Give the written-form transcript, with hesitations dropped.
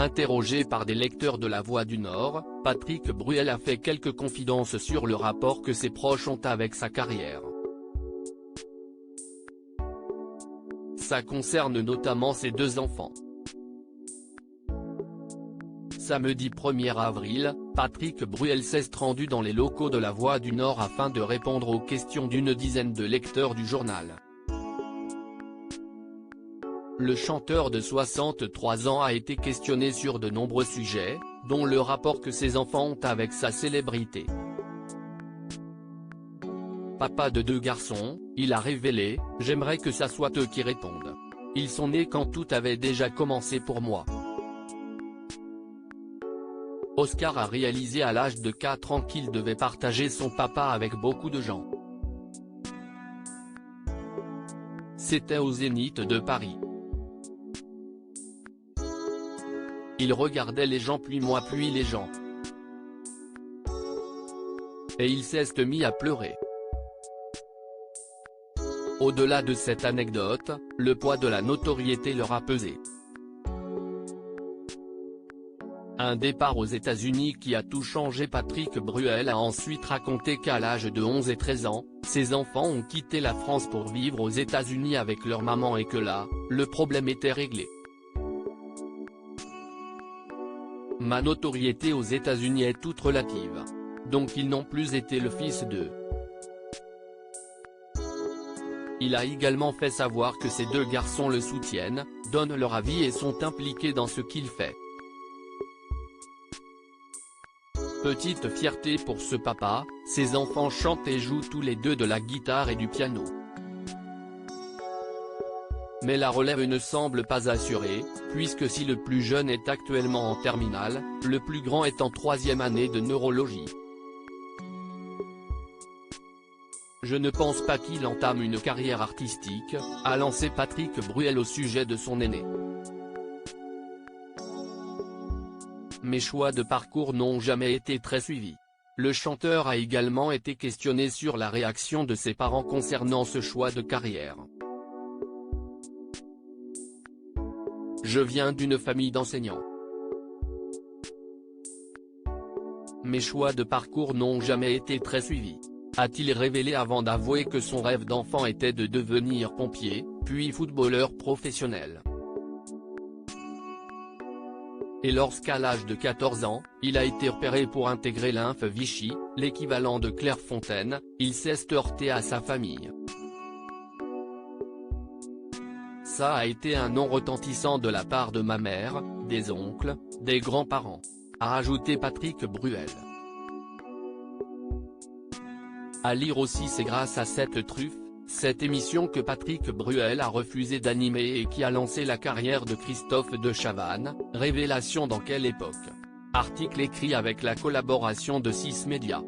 Interrogé par des lecteurs de La Voix du Nord, Patrick Bruel a fait quelques confidences sur le rapport que ses proches ont avec sa carrière. Ça concerne notamment ses 2 enfants. Samedi 1er avril, Patrick Bruel s'est rendu dans les locaux de La Voix du Nord afin de répondre aux questions d'une dizaine de lecteurs du journal. Le chanteur de 63 ans a été questionné sur de nombreux sujets, dont le rapport que ses enfants ont avec sa célébrité. Papa de 2 garçons, il a révélé « J'aimerais que ça soit eux qui répondent. Ils sont nés quand tout avait déjà commencé pour moi. » Oscar a réalisé à l'âge de 4 ans qu'il devait partager son papa avec beaucoup de gens. C'était au Zénith de Paris. Il regardait les gens puis moi puis les gens. Et il s'est mis à pleurer. Au-delà de cette anecdote, le poids de la notoriété leur a pesé. Un départ aux États-Unis qui a tout changé. Patrick Bruel a ensuite raconté qu'à l'âge de 11 et 13 ans, ses enfants ont quitté la France pour vivre aux États-Unis avec leur maman et que là, le problème était réglé. Ma notoriété aux États-Unis est toute relative. Donc ils n'ont plus été le fils d'eux. Il a également fait savoir que ses 2 garçons le soutiennent, donnent leur avis et sont impliqués dans ce qu'il fait. Petite fierté pour ce papa, ses enfants chantent et jouent tous les 2 de la guitare et du piano. Mais la relève ne semble pas assurée, puisque si le plus jeune est actuellement en terminale, le plus grand est en 3e année de neurologie. Je ne pense pas qu'il entame une carrière artistique, a lancé Patrick Bruel au sujet de son aîné. Mes choix de parcours n'ont jamais été très suivis. Le chanteur a également été questionné sur la réaction de ses parents concernant ce choix de carrière. Je viens d'une famille d'enseignants. Mes choix de parcours n'ont jamais été très suivis, a-t-il révélé avant d'avouer que son rêve d'enfant était de devenir pompier, puis footballeur professionnel. Et lorsqu'à l'âge de 14 ans, il a été repéré pour intégrer l'INF Vichy, l'équivalent de Clairefontaine, il s'est heurté à sa famille. Ça a été un non retentissant de la part de ma mère, des oncles, des grands-parents, a ajouté Patrick Bruel. À lire aussi. C'est grâce à cette truffe, cette émission que Patrick Bruel a refusé d'animer et qui a lancé la carrière de Christophe de Chavannes, révélation dans quelle époque. Article écrit avec la collaboration de 6 Médias.